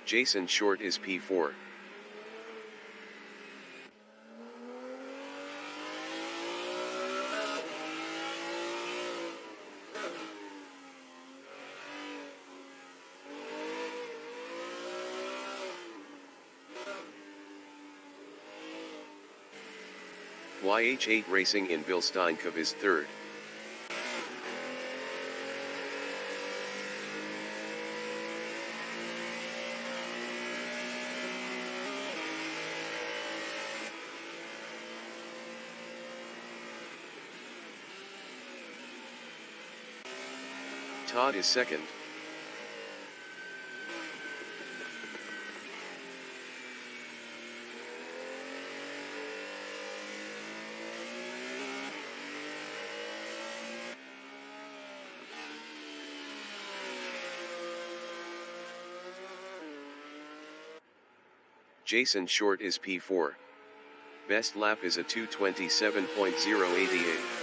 Jason Short is P4. YH8 Racing in Bill Steinkov is third. Todd is second. Jason Short is P4. Best lap is a 2:27.088.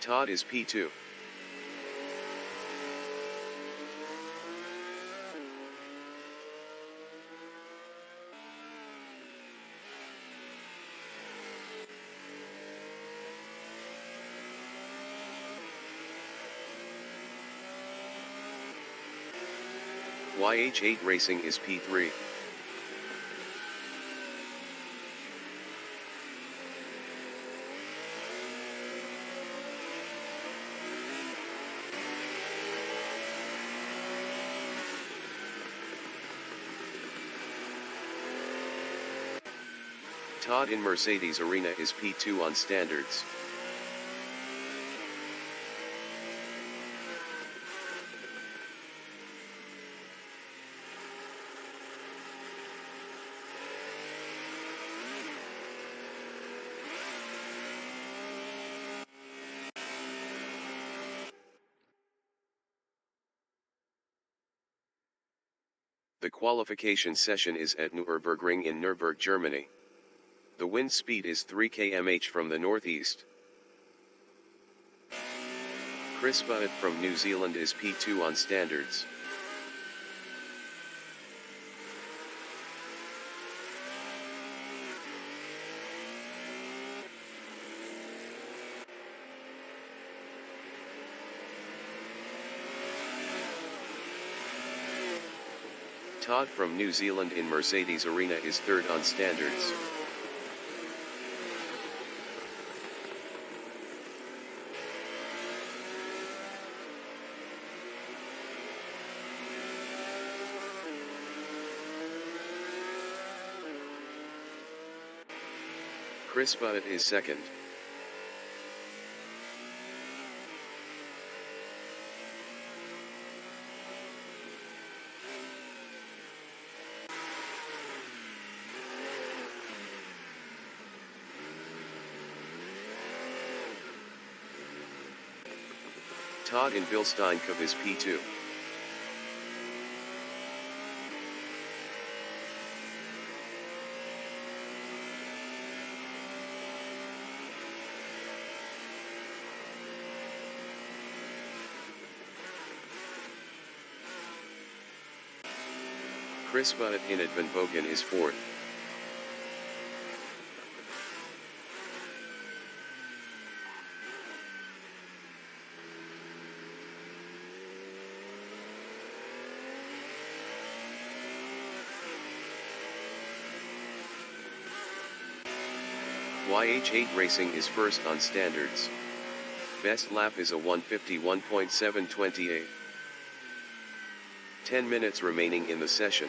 Todd is P2. YH8 Racing is P3. Todd in Mercedes Arena is P2 on standards. The qualification session is at Nürburgring in Nürburgring, Germany. The wind speed is 3 km/h from the northeast. Chris Butt from New Zealand is P2 on standards. Todd from New Zealand in Mercedes Arena is third on standards. Chris Butt is second. Todd in Bill Steinkov is P2. Chris Butt in Advenbogen is fourth. YH8 Racing is first on standards. Best lap is a 1:51.728. 10 minutes remaining in the session.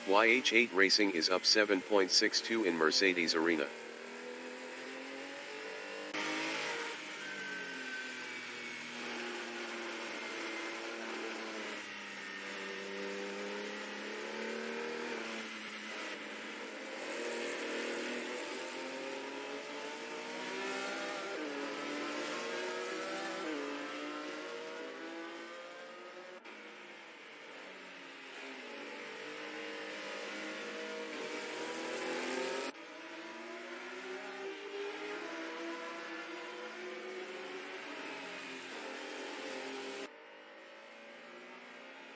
YH8 Racing is up 7.62 in Mercedes Arena.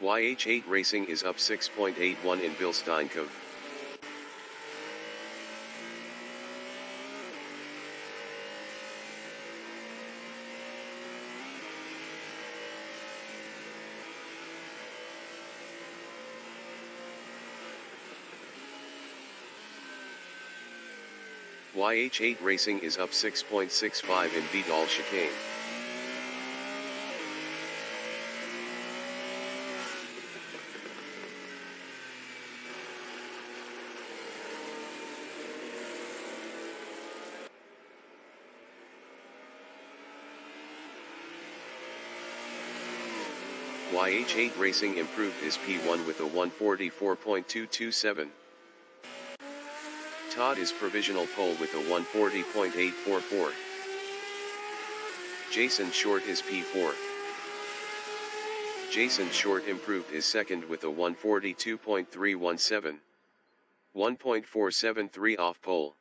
YH8 Racing is up 6.81 in Bilsteinkov. YH8 Racing is up 6.65 in Vidal Chicane. YH8 Racing improved his P1 with a 144.227. Todd is provisional pole with a 140.844. Jason Short is P4. Jason Short improved his second with a 142.317. 1.473 off pole.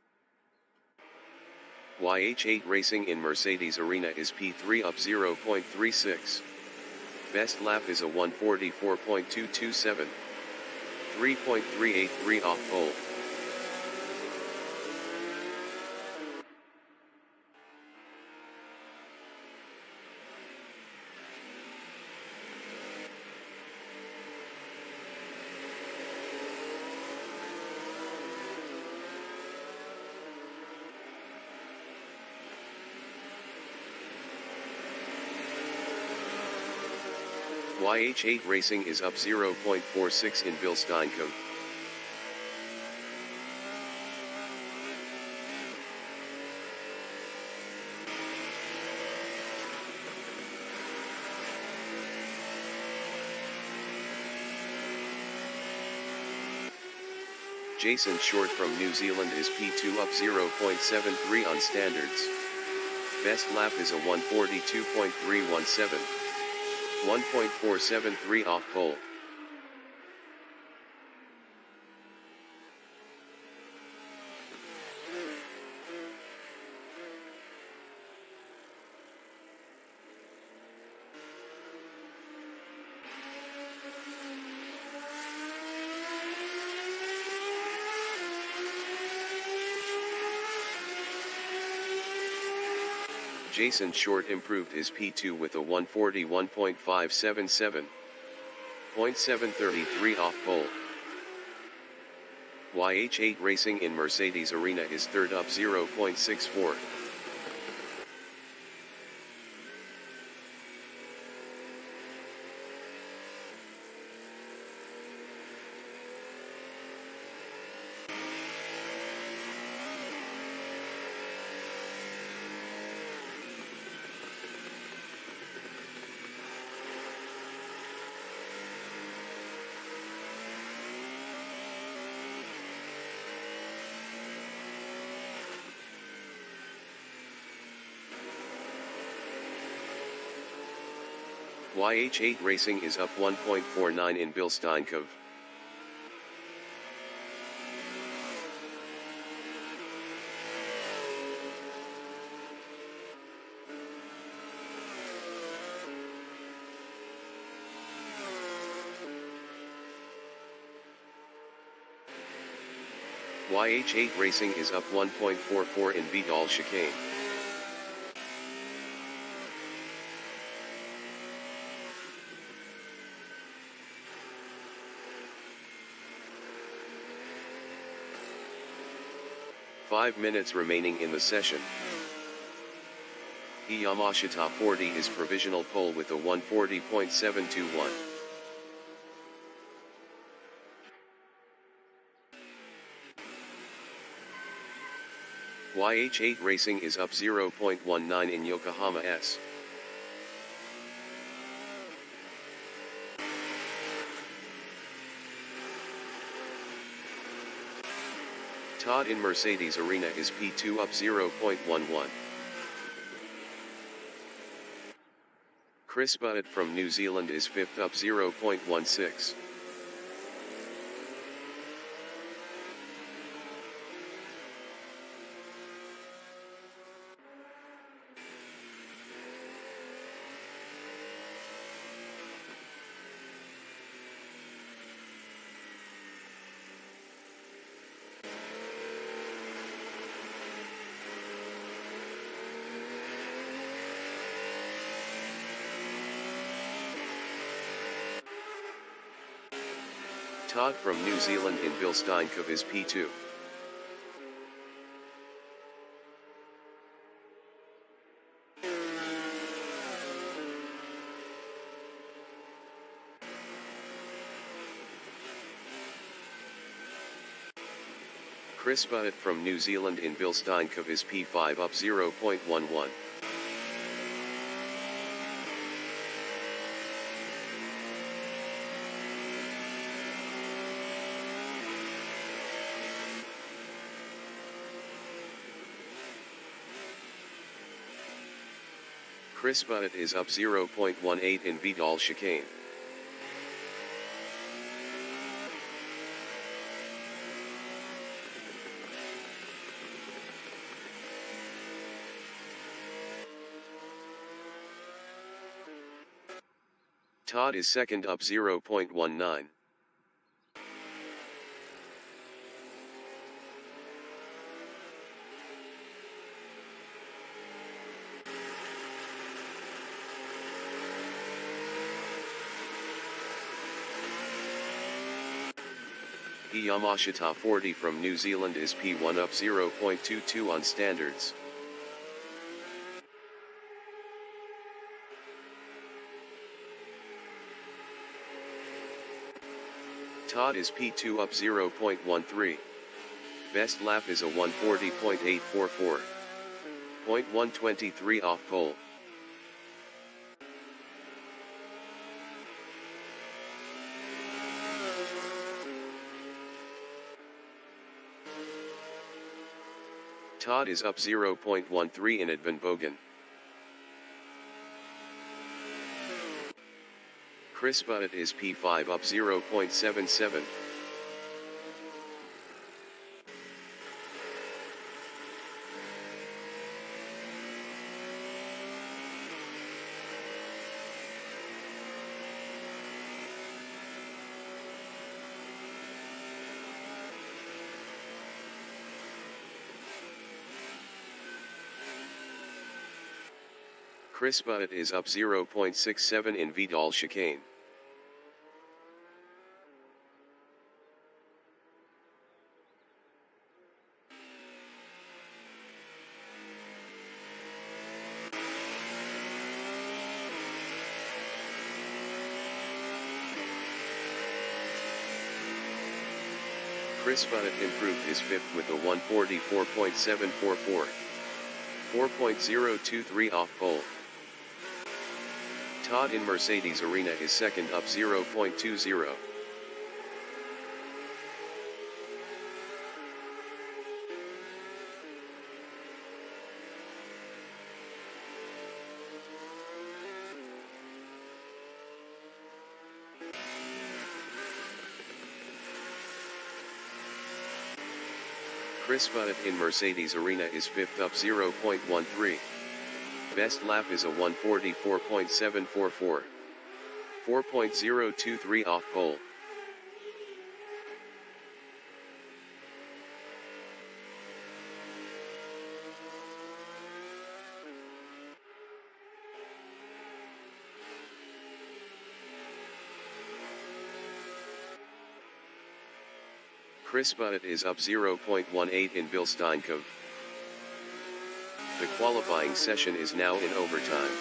YH8 Racing in Mercedes Arena is P3 up 0.36. Best lap is a 144.227. 3.383 off pole. YH8 Racing is up 0.46 in Bilsteinkov. Jason Short from New Zealand is P2 up 0.73 on standards. Best lap is a 142.317. 1.473 off pole. Jason Short improved his P2 with a 141.577. 0.733 off pole. YH8 Racing in Mercedes Arena is third up 0.64. YH8 Racing is up 1.49 in Bilsteinkov. YH8 Racing is up 1.44 in Vidal Chicane. Five minutes remaining in the session. Yamashita 40 is provisional pole with a 140.721. YH8 Racing is up 0.19 in Yokohama S. Todd in Mercedes Arena is P2 up 0.11. Chris Butt from New Zealand is 5th up 0.16. Todd from New Zealand in Bill Steinkov is P2. Chris Butt from New Zealand in Bill Steinkov is P5 up 0.11. Chris Butt is up 0.18 in Vidal chicane. Todd is second up 0.19. Yamashita 40 from New Zealand is P1 up 0.22 on standards. Todd is P2 up 0.13. Best lap is a 140.844. 0.123 off pole. Todd is up 0.13 in at Van Bogen. Chris Butt is P5 up 0.77. Chris Butt is up 0.67 in Vidal chicane. Chris Butt improved his fifth with a 144.744. 4.023 off pole. Todd in Mercedes Arena is second up 0.20. Chris Butt in Mercedes Arena is fifth up 0.13. Best lap is a 144.744. 4.023 off pole. Chris Butt is up 0.18 in Bill Steinkov. The qualifying session is now in overtime.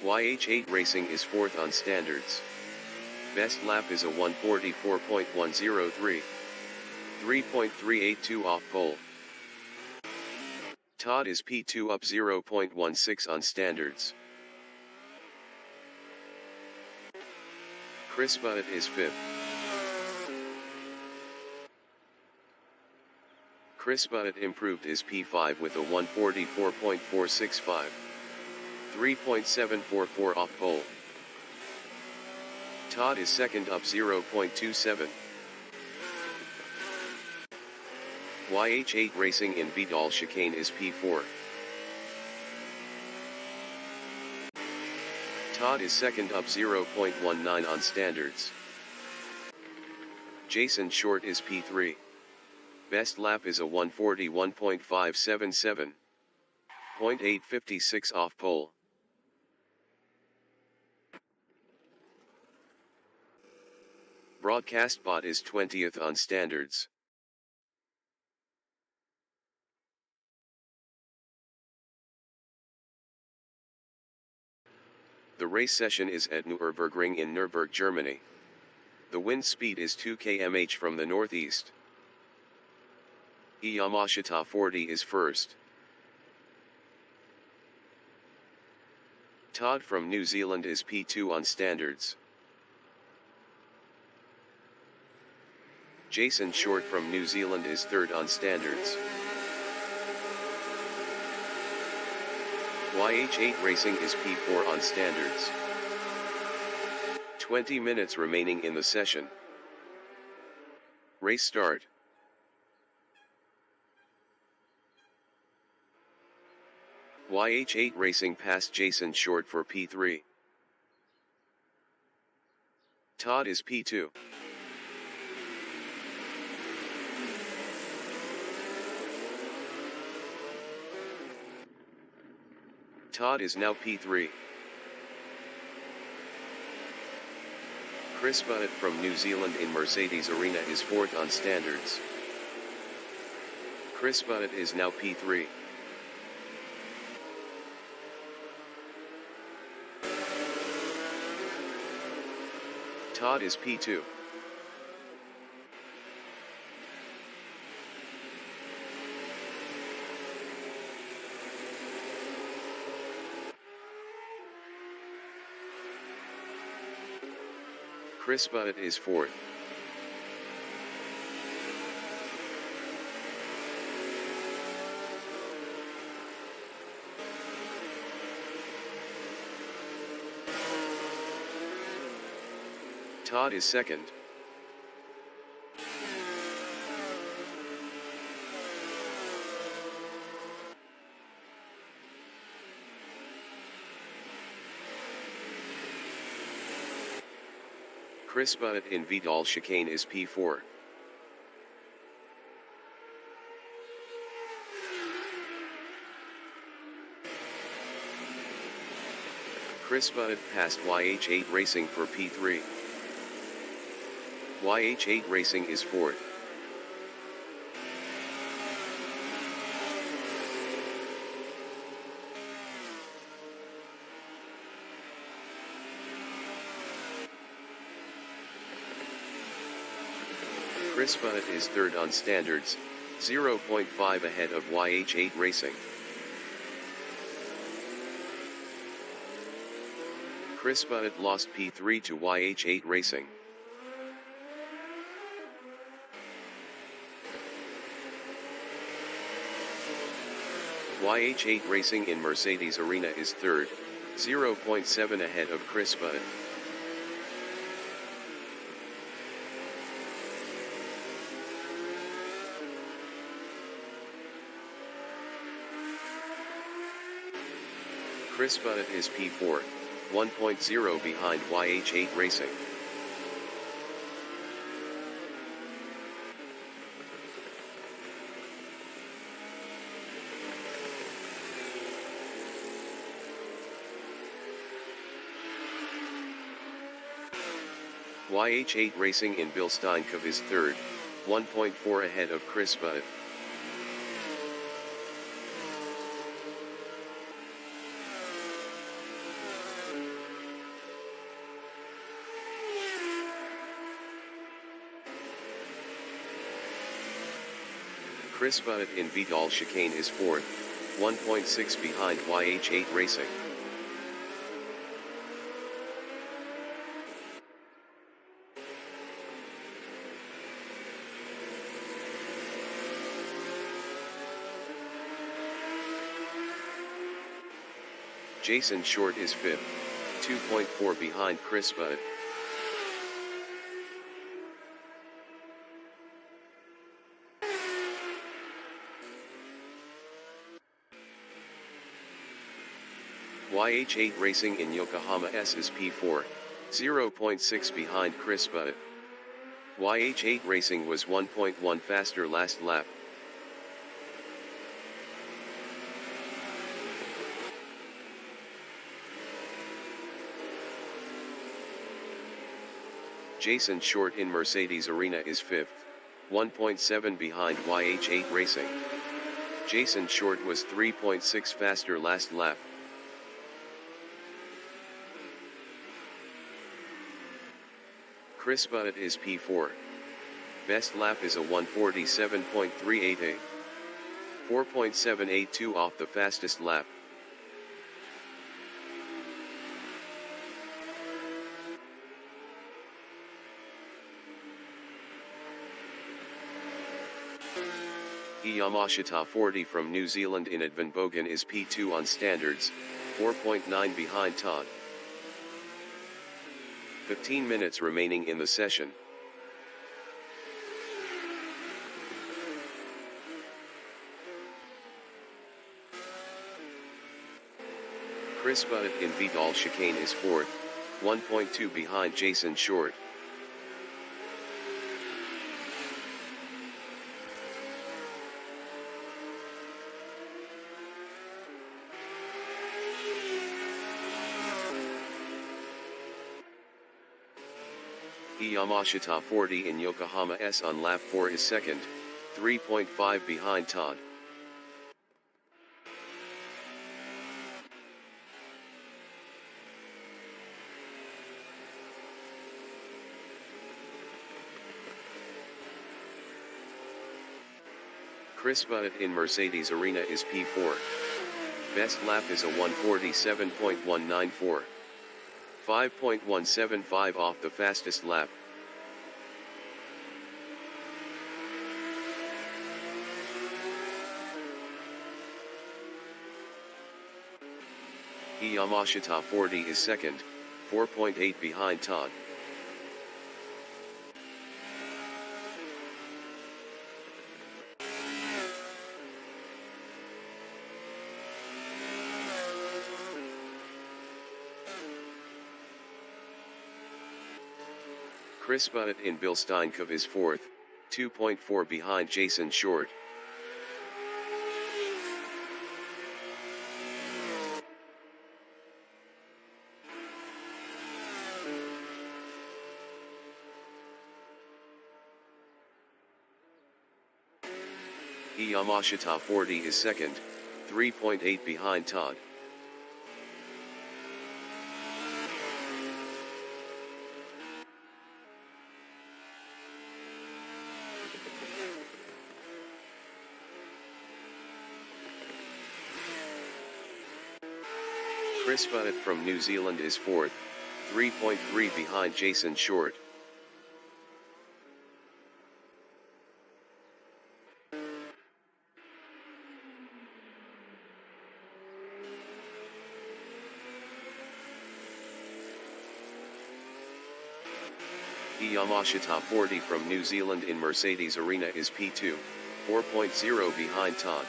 YH8 Racing is fourth on standards. Best lap is a 144.103. 3.382 off pole. Todd is P2 up 0.16 on standards. Chris Butt is fifth. Chris Butt improved his P5 with a 144.465. 3.744 off pole. Todd is second up 0.27. YH8 Racing in Vidal chicane is P4. Todd is second up 0.19 on standards. Jason Short is P3. Best lap is a 141.577. 0.856 off pole. Broadcast bot is 20th on standards. The race session is at Nürburgring in Nürburgring, Germany. The wind speed is 2 km/h from the northeast. Yamashita 40 is first. Todd from New Zealand is P2 on standards. Jason Short from New Zealand is third on standards. YH8 Racing is P4 on standards. 20 minutes remaining in the session. Race start. YH8 Racing passed Jason Short for P3. Todd is P2. Todd is now P3. Chris Bunnett from New Zealand in Mercedes Arena is fourth on standards. Chris Bunnett is now P3. Todd is P2. Chris Bunnett is fourth. Todd is second. Chris Bunnett in Vidal chicane is P4. Chris Bunnett passed YH8 Racing for P3. YH8 Racing is fourth. Chris Bunnett is third on standards, 0.5 ahead of YH8 Racing. Chris Bunnett lost P3 to YH8 Racing. YH8 Racing in Mercedes Arena is third, 0.7 ahead of Chris Bunnett. Chris Bunnett is P4, 1.0 behind YH8 Racing. YH8 Racing in Bilsteinkov is third, 1.4 ahead of Chris Bunnett. Chris Bunnett in Vidal chicane is fourth, 1.6 behind YH8 Racing. Jason Short is fifth, 2.4 behind Chris Bunnett. YH8 Racing in Yokohama S is P4, 0.6 behind Chris Bunnett. YH8 Racing was 1.1 faster last lap. Jason Short in Mercedes Arena is 5th, 1.7 behind YH8 Racing. Jason Short was 3.6 faster last lap. Chris Butt is P4. Best lap is a 1:47.388. 4.782 off the fastest lap. Yamashita 40 from New Zealand in Advenbogen is P2 on standards, 4.9 behind Todd. 15 minutes remaining in the session. Chris Butt in Vidal Chicane is 4th, 1.2 behind Jason Short. Yamashita 40 in Yokohama S on lap 4 is 2nd, 3.5 behind Todd. Chris Butt in Mercedes Arena is P4. Best lap is a 1:47.194. 5.175 off the fastest lap. Yamashita 40 is 2nd, 4.8 behind Todd. Chris Butt in Bilsteinkov is 4th, 2.4 behind Jason Short. Yamashita 40 is 2nd, 3.8 behind Todd. Chris Butt from New Zealand is 4th, 3.3 behind Jason Short. Yamashita 40 from New Zealand in Mercedes Arena is P2, 4.0 behind Todd.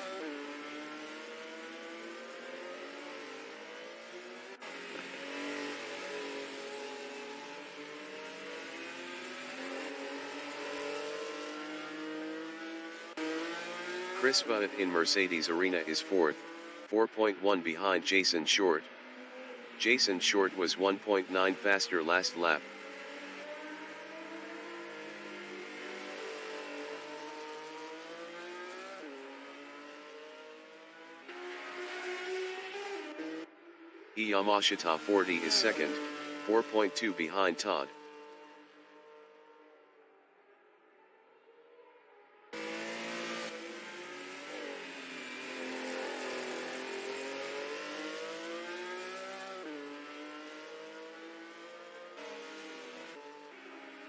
Chris Butt in Mercedes Arena is 4th, 4.1 behind Jason Short. Jason Short was 1.9 faster last lap. Yamashita 40 is 2nd, 4.2 behind Todd.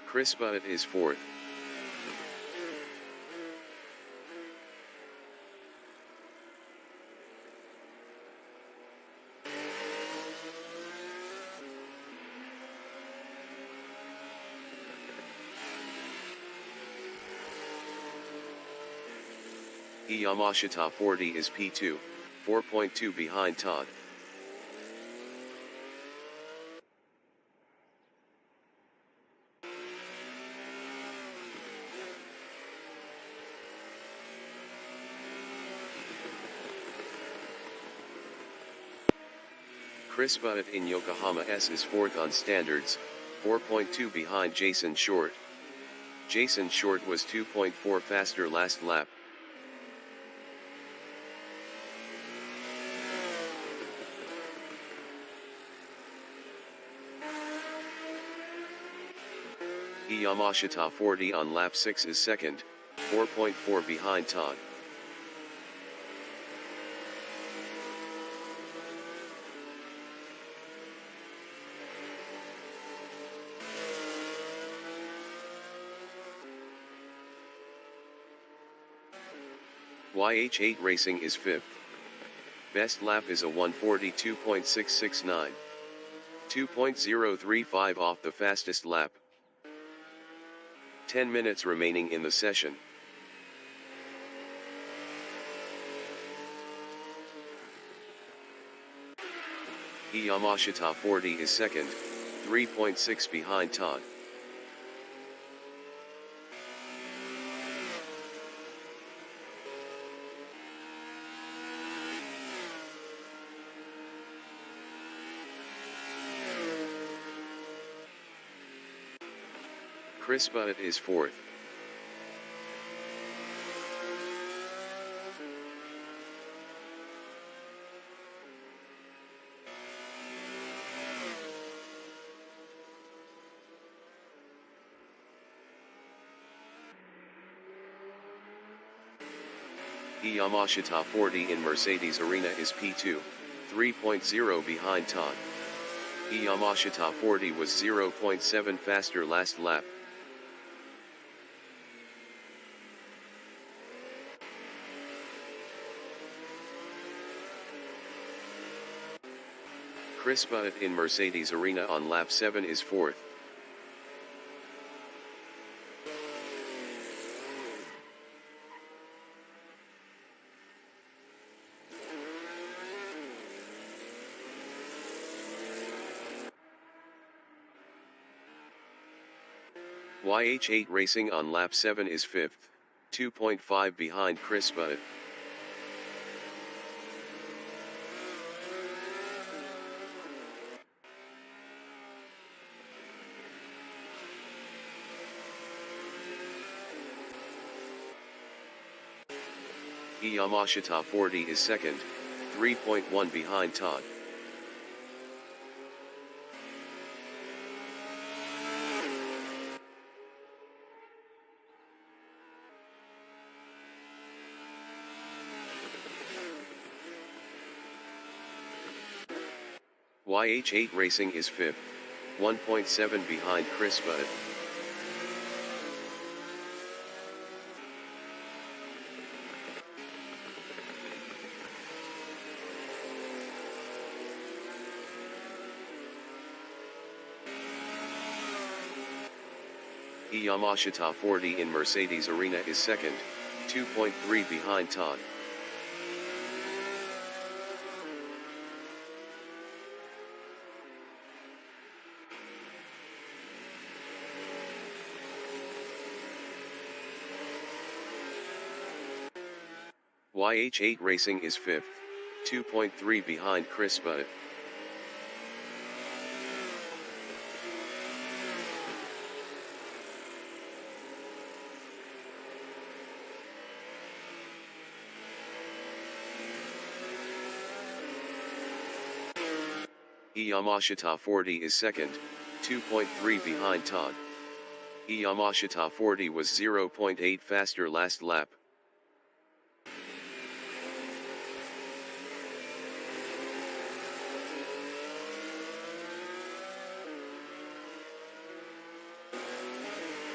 Chris Butt is 4th. Yamashita 40 is P2, 4.2 behind Todd. Chris Butt in Yokohama S is 4th on standards, 4.2 behind Jason Short. Jason Short was 2.4 faster last lap. Yamashita 40 on lap 6 is 2nd, 4.4 behind Todd. YH8 Racing is 5th. Best lap is a 1:42.669. 2.035 off the fastest lap. 10 minutes remaining in the session. Yamashita 40 is 2nd, 3.6 behind Todd. Chris Butt is 4th. Yamashita 40 in Mercedes Arena is P2, 3.0 behind Todd. Yamashita 40 was 0.7 faster last lap. Chris Butt in Mercedes Arena on lap 7 is 4th. YH8 Racing on lap 7 is 5th, 2.5 behind Chris Butt. Yamashita 40 is 2nd, 3.1 behind Todd. YH8 Racing is 5th, 1.7 behind Chris Butt. Yamashita 40 in Mercedes Arena is 2nd, 2.3 behind Todd. YH8 Racing is 5th, 2.3 behind Chris Butt. Yamashita 40 is 2nd, 2.3 behind Todd. Yamashita 40 was 0.8 faster last lap.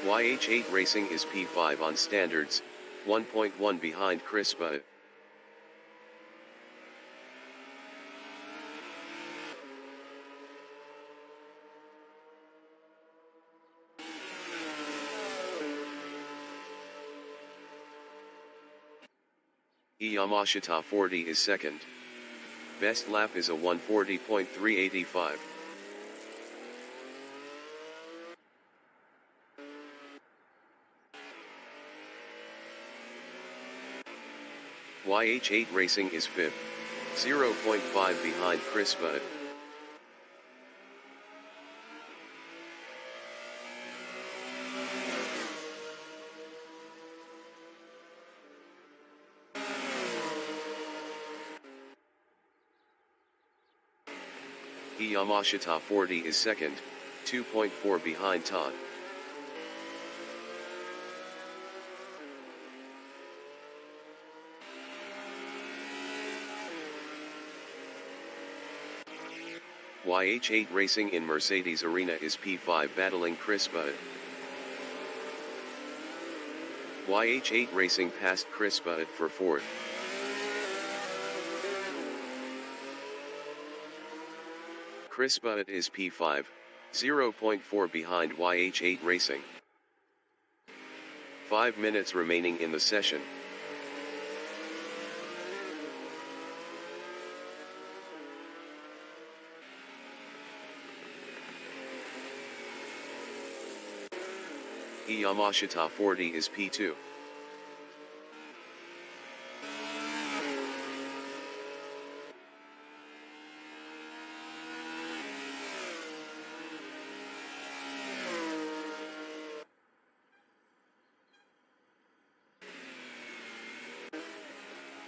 YH8 Racing is P5 on standards, 1.1 behind Chris Butt. Yamashita 40 is 2nd. Best lap is a 1:40.385. YH8 Racing is 5th, 0.5 behind Chris Butt. Yamashita 40 is second, 2.4 behind Todd. YH8 Racing in Mercedes Arena is P5 battling Chris Budd. YH8 Racing passed Chris Budd for fourth. Chris Budd is P5, 0.4 behind YH8 Racing. 5 minutes remaining in the session. Yamashita 40 is P2.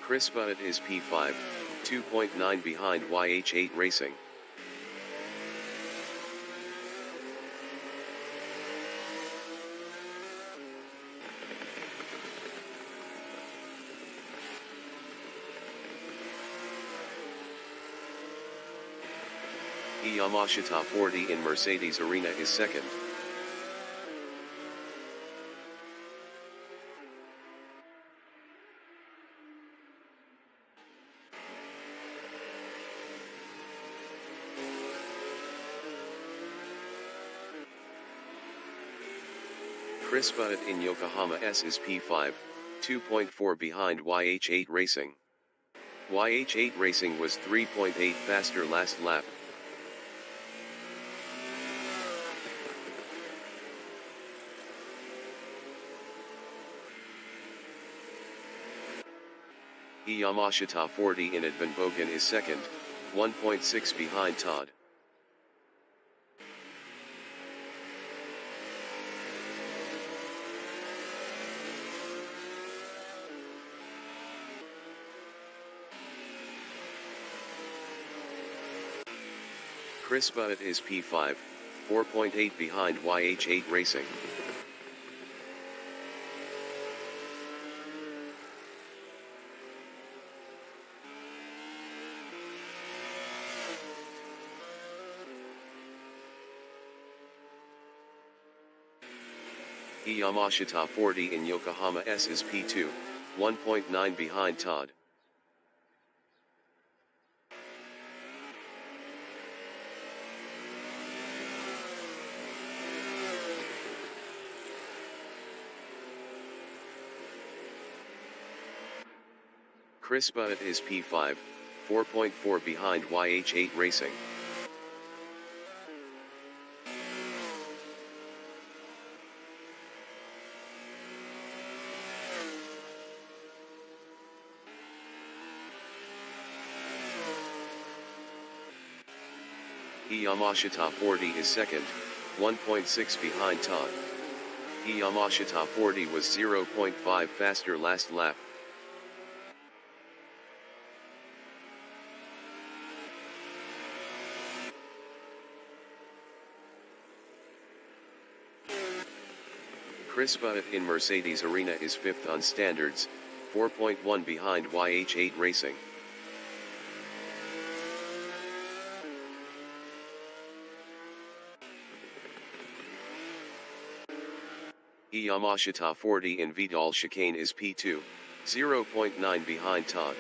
Chris Budd is P5, 2.9 behind YH8 Racing. Yamashita 40 in Mercedes Arena is second. Chris Budd in Yokohama S is P5, 2.4 behind YH8 Racing. YH8 Racing was 3.8 faster last lap. Yamashita 40 in Advenbogen is second, 1.6 behind Todd. Chris Budd is P5, 4.8 behind YH8 Racing. Yamashita 40 in Yokohama S is P2, 1.9 behind Todd. Chris Budd is P5, 4.4 behind YH8 Racing. Yamashita 40 is second, 1.6 behind Todd. Yamashita 40 was 0.5 faster last lap. Chris Budd in Mercedes Arena is fifth on standards, 4.1 behind YH8 Racing. Yamashita 40 in Vidal chicane is P2, 0.9 behind Todd.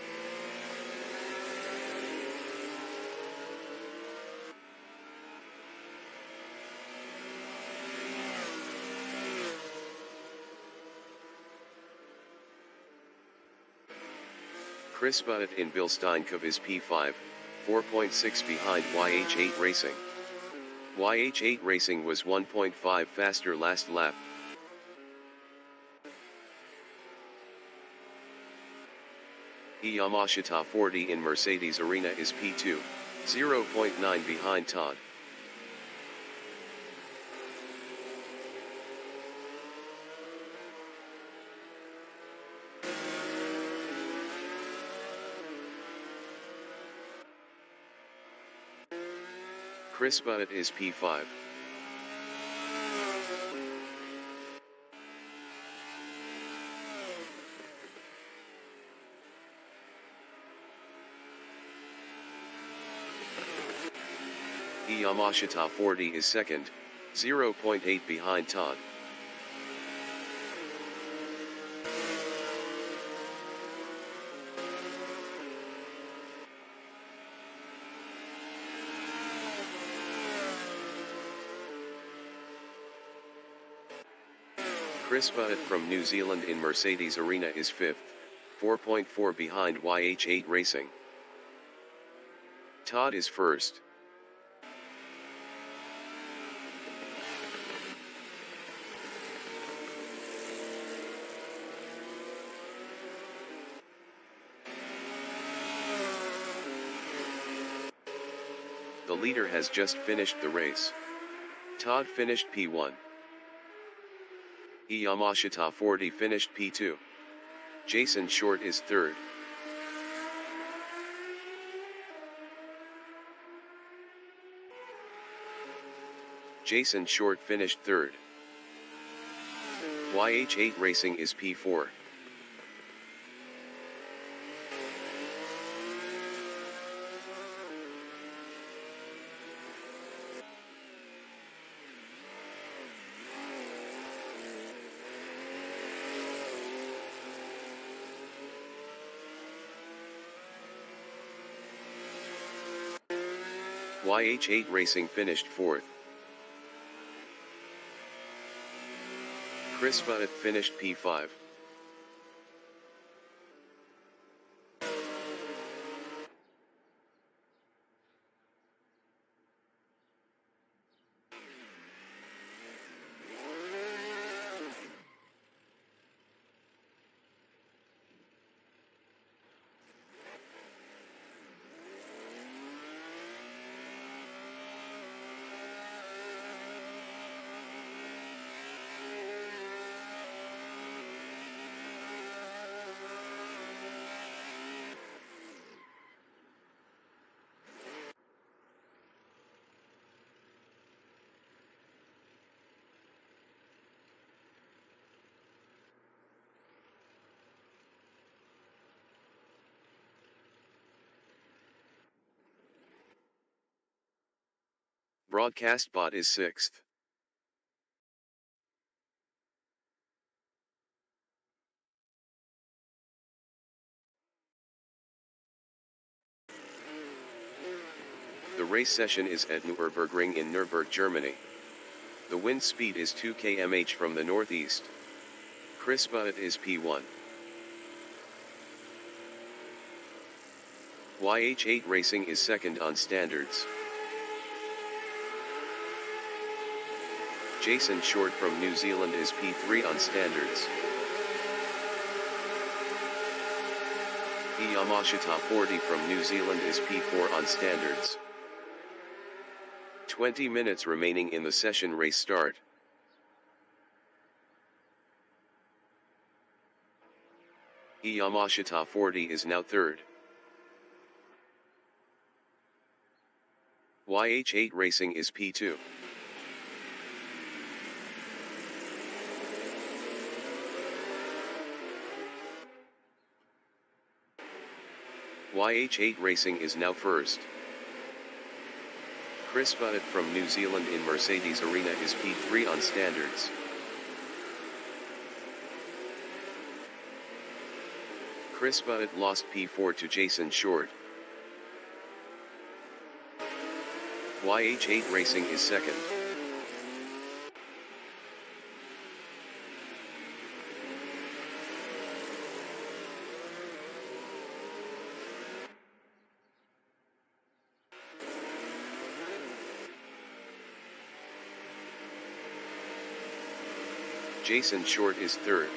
Chris Budd in Bilsteinkov is P5, 4.6 behind YH8 Racing. YH8 Racing was 1.5 faster last lap. Yamashita 40 in Mercedes Arena is P2, 0.9 behind Todd. Chris Butt is P5. Yamashita 40 is second, 0.8 behind Todd. Chris Butt from New Zealand in Mercedes Arena is 5th, 4.4 behind YH8 Racing. Todd is first. The leader has just finished the race. Todd finished P1. Yamashita 40 finished P2. Jason Short is third. Jason Short finished third. YH8 Racing is P4. YH8 Racing finished 4th. Chris Butt finished P5. Broadcast Bot is 6th. The race session is at Nürburgring in Nürburgring, Germany. The wind speed is 2 km/h from the northeast. Chris Butt is P1. YH8 Racing is second on standards. Jason Short from New Zealand is P3 on standards. Yamashita 40 from New Zealand is P4 on standards. 20 minutes remaining in the session race start. Yamashita 40 is now third. YH8 Racing is P2. YH8 Racing is now first. Chris Butt from New Zealand in Mercedes Arena is P3 on standards. Chris Butt lost P4 to Jason Short. YH8 Racing is second. Jason Short is third.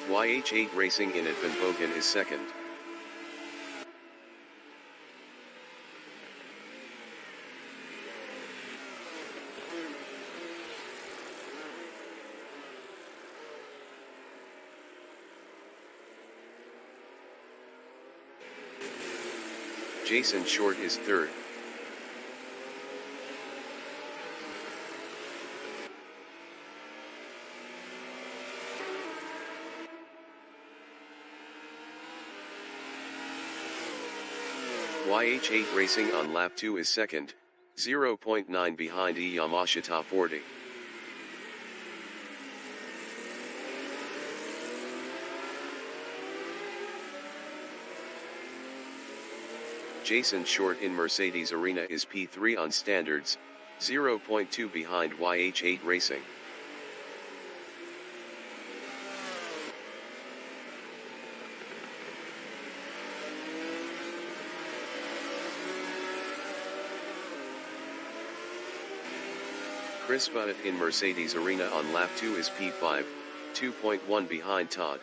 YH8 Racing in Advenbogen is second. Jason Short is third. YH8 Racing on lap 2 is second, 0.9 behind Yamashita 40. Jason Short in Mercedes Arena is P3 on standards, 0.2 behind YH8 Racing. Chris Butt in Mercedes Arena on lap 2 is P5, 2.1 behind Todd.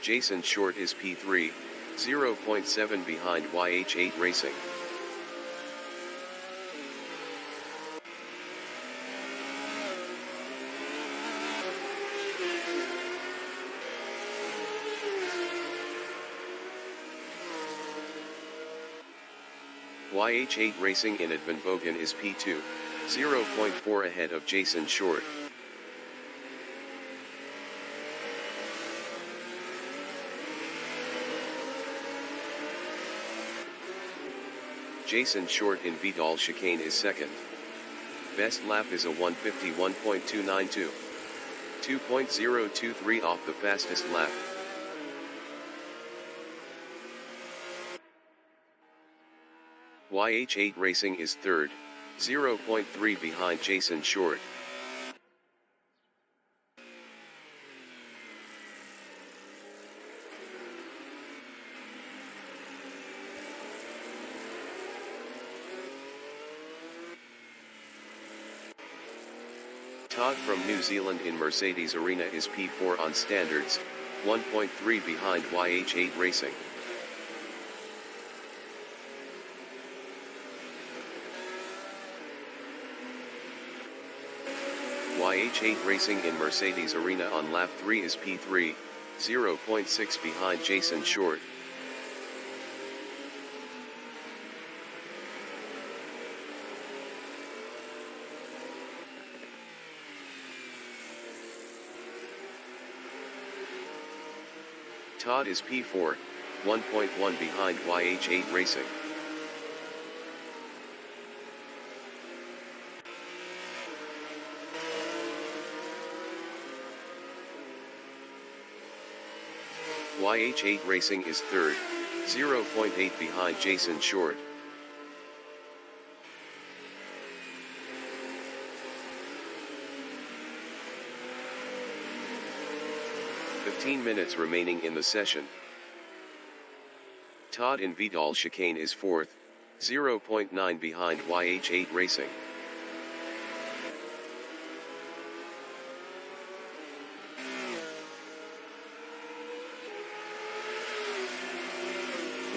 Jason Short is P3, 0.7 behind YH8 Racing. YH8 Racing in Advenbogen is P2, 0.4 ahead of Jason Short. Jason Short in Vidal Chicane is second. Best lap is a 151.292. 2.023 off the fastest lap. YH8 Racing is third, 0.3 behind Jason Short. Todd from New Zealand in Mercedes Arena is P4 on standards, 1.3 behind YH8 Racing. YH8 Racing in Mercedes Arena on lap 3 is P3, 0.6 behind Jason Short. Todd is P4, 1.1 behind YH8 Racing. YH8 Racing is third, 0.8 behind Jason Short. Minutes remaining in the session. Todd in Vidal Chicane is fourth, 0.9 behind YH8 Racing.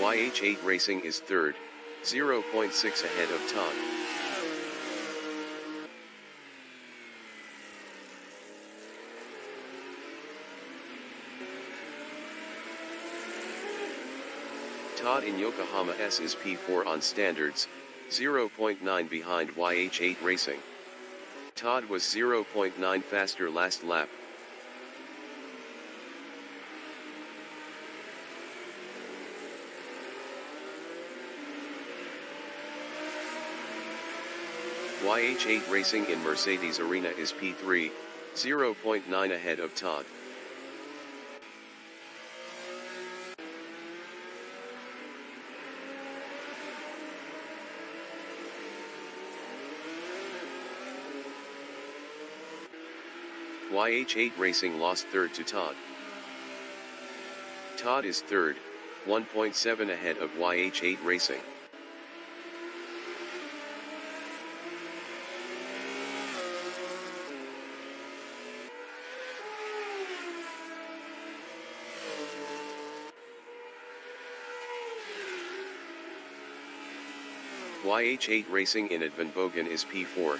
YH8 Racing is third, 0.6 ahead of Todd. Todd in Yokohama S is P4 on standards, 0.9 behind YH8 Racing. Todd was 0.9 faster last lap. YH8 Racing in Mercedes Arena is P3, 0.9 ahead of Todd. YH8 Racing lost third to Todd. Todd is third, 1.7 ahead of YH8 Racing. YH8 Racing in Advenbogen is P4,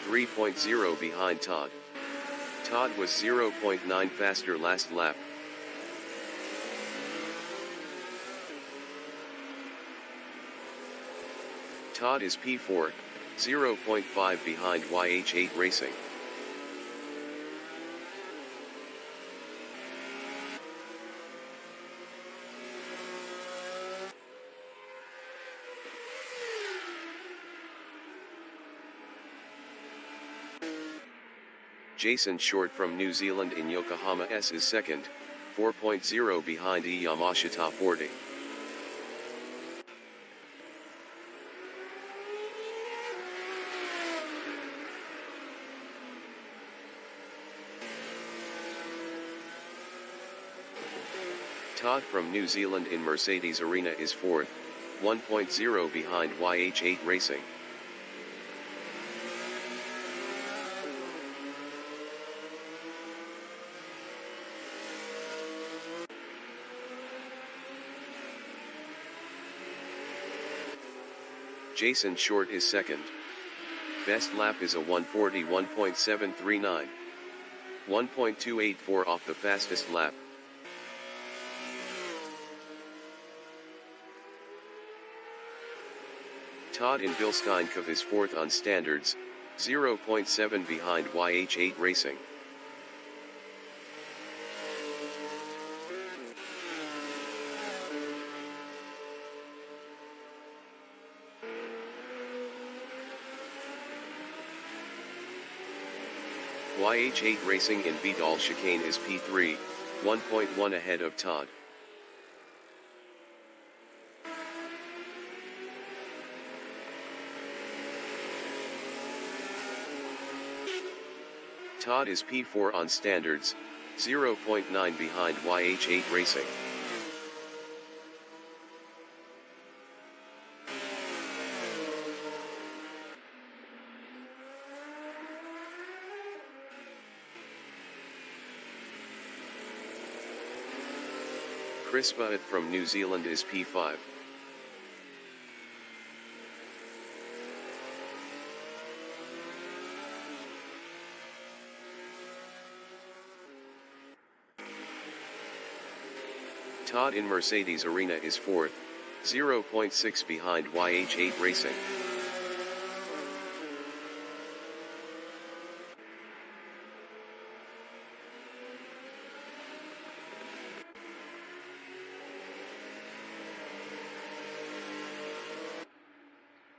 3.0 behind Todd. Todd was 0.9 faster last lap. Todd is P4, 0.5 behind YH8 Racing. Jason Short from New Zealand in Yokohama S is second, 4.0 behind Yamashita 40. Todd from New Zealand in Mercedes Arena is fourth, 1.0 behind YH8 Racing. Jason Short is second. Best lap is a 1:41.739. 1.284 off the fastest lap. Todd in Bilsteinkov is fourth on standards, 0.7 behind YH8 Racing. YH8 Racing in Vidal Chicane is P3, 1.1 ahead of Todd. Todd is P4 on standards, 0.9 behind YH8 Racing. Chris Butt from New Zealand is P5. Todd in Mercedes Arena is fourth, 0.6 behind YH8 Racing.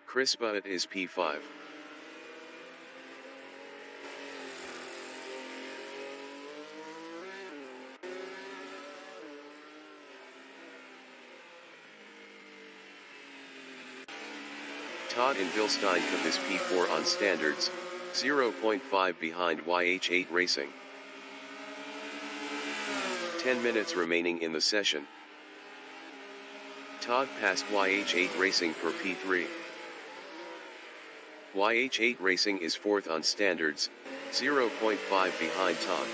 Chris Butt is P5. Todd in Bilsteinkov is P4 on standards, 0.5 behind YH8 Racing. 10 minutes remaining in the session. Todd passed YH8 Racing for P3. YH8 Racing is fourth on standards, 0.5 behind Todd.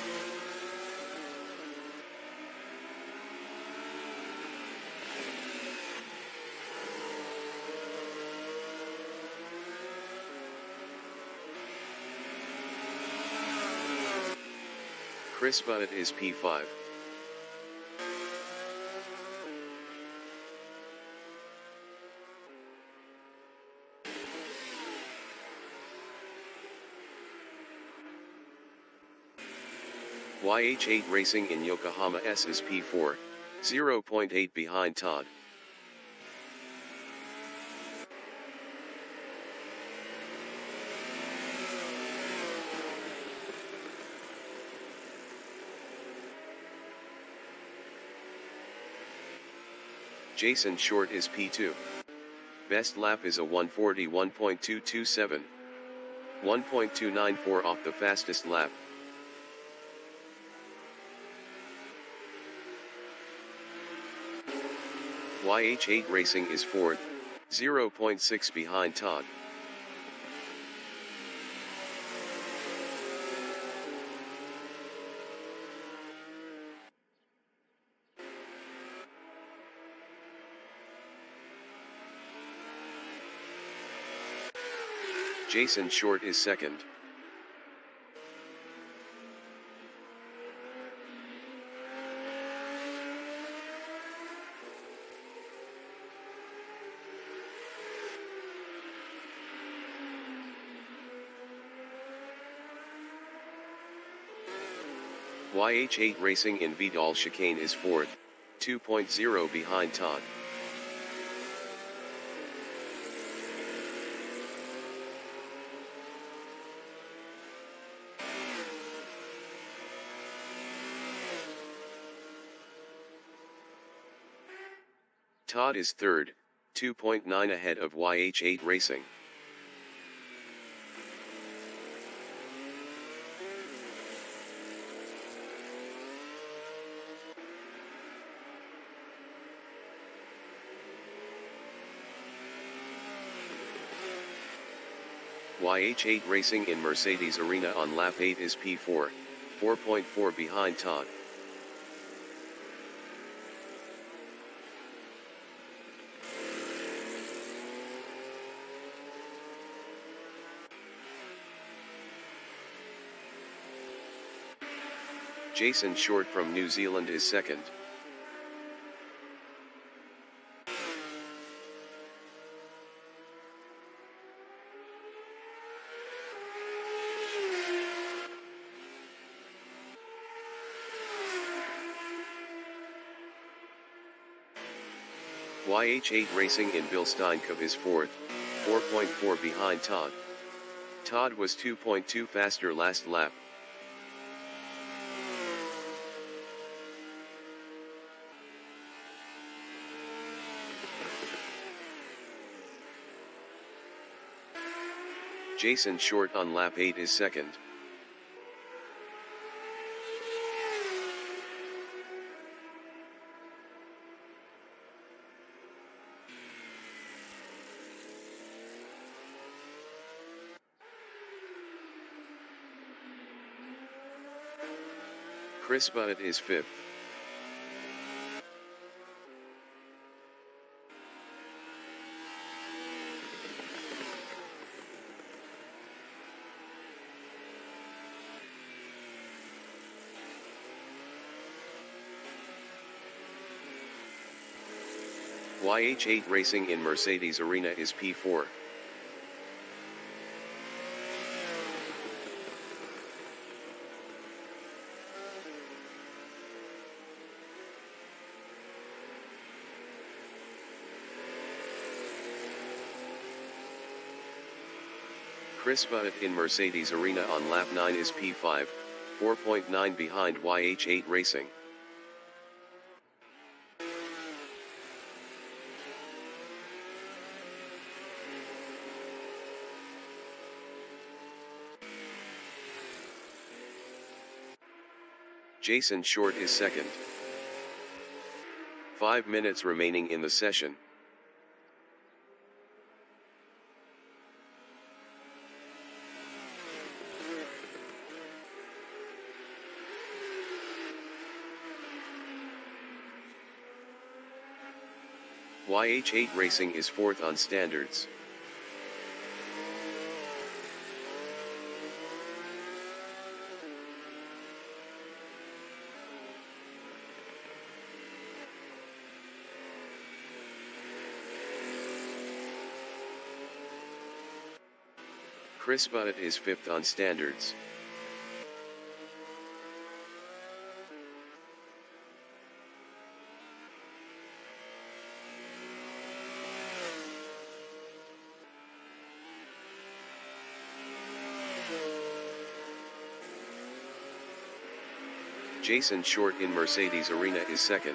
Chris Butt is P5. YH8 Racing in Yokohama S is P4, 0.8 behind Todd. Jason Short is P2. Best lap is a 1:41.227. 1.294 off the fastest lap. YH8 Racing is fourth, 0.6 behind Todd. Jason Short is second, YH8 Racing in Vidal chicane is 4th, 2.0 behind Todd. Todd is 3rd, 2.9 ahead of YH8 Racing. YH8 Racing in Mercedes Arena on lap 8 is P4, 4.4 behind Todd. Jason Short from New Zealand is 2nd. YH8 Racing in Bill Steinkov is 4th, 4.4 behind Todd. Todd was 2.2 faster last lap. Jason Short on lap 8 is 2nd. Chris Butt is 5th. YH8 Racing in Mercedes Arena is P4. Chris Butt in Mercedes Arena on lap 9 is P5, 4.9 behind YH8 Racing. Jason Short is 2nd. 5 minutes remaining in the session. YH8 Racing is 4th on standards. Chris Butt is 5th on standards. Jason Short in Mercedes Arena is 2nd.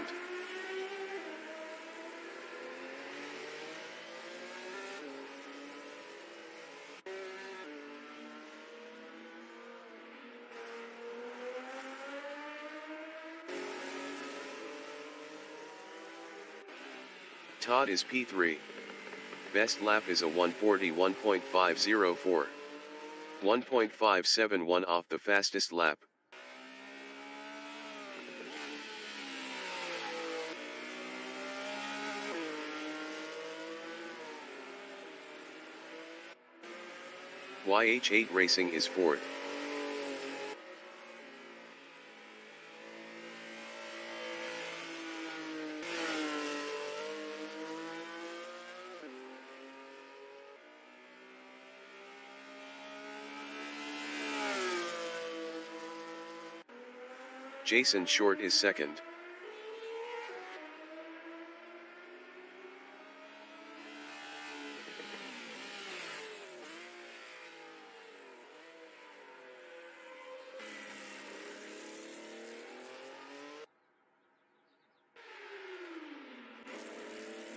Todd is P3. Best lap is a 1:41.504. 1.571 off the fastest lap. YH8 Racing is 4th. Jason Short is second.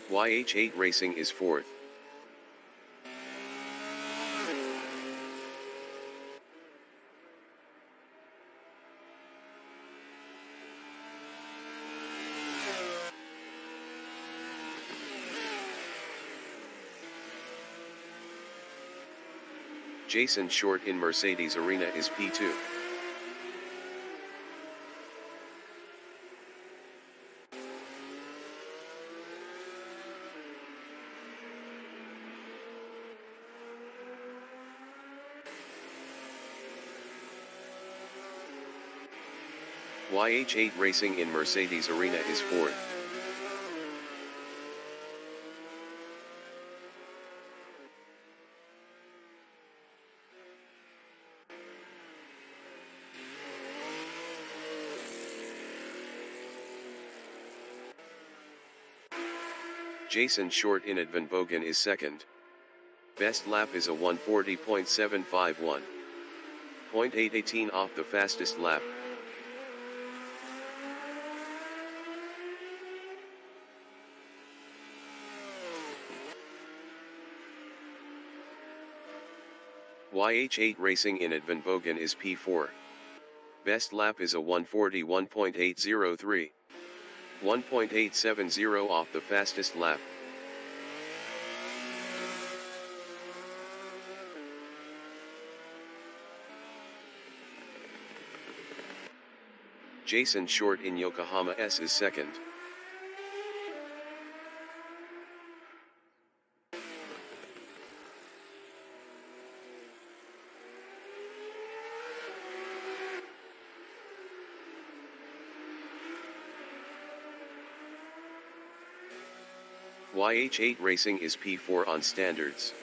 YH8 Racing is fourth. Jason Short in Mercedes Arena is P2. YH8 Racing in Mercedes Arena is fourth. Jason Short in Advan Bogan is second. Best lap is a 140.751. 0.818 off the fastest lap. YH8 Racing in Advan Bogan is P4. Best lap is a 141.803. 1.870 off the fastest lap. Jason Short in Yokohama S is second. YH8 Racing is P4 on standards.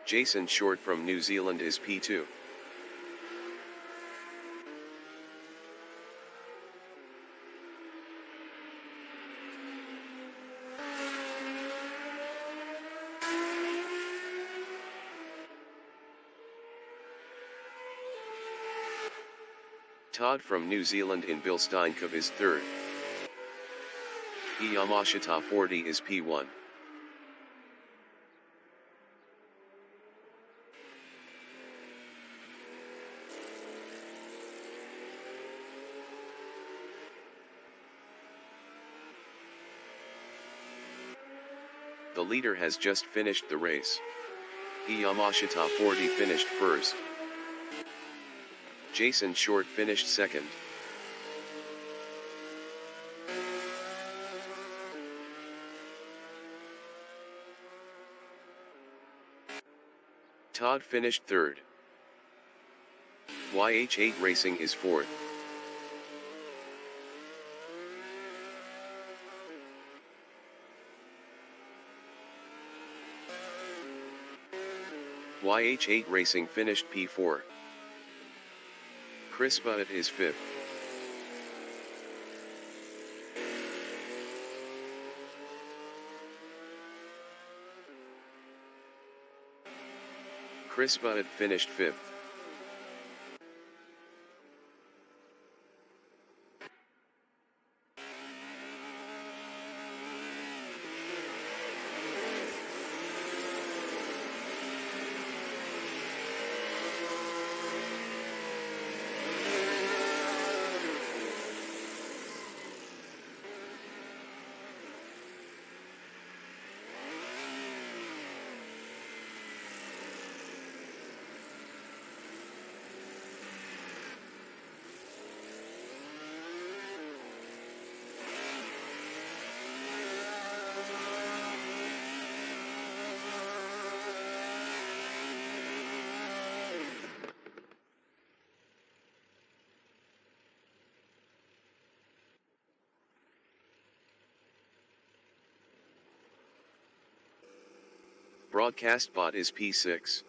Jason Short from New Zealand is P2. Todd from New Zealand in Bill Steinkov is third. Yamashita 40 is P1. The leader has just finished the race. Yamashita 40 finished first. Jason Short finished second. Todd finished third. YH8 Racing is fourth. YH8 Racing finished P4. Chris Butt is fifth. Chris Butt finished fifth. Broadcast bot is P6.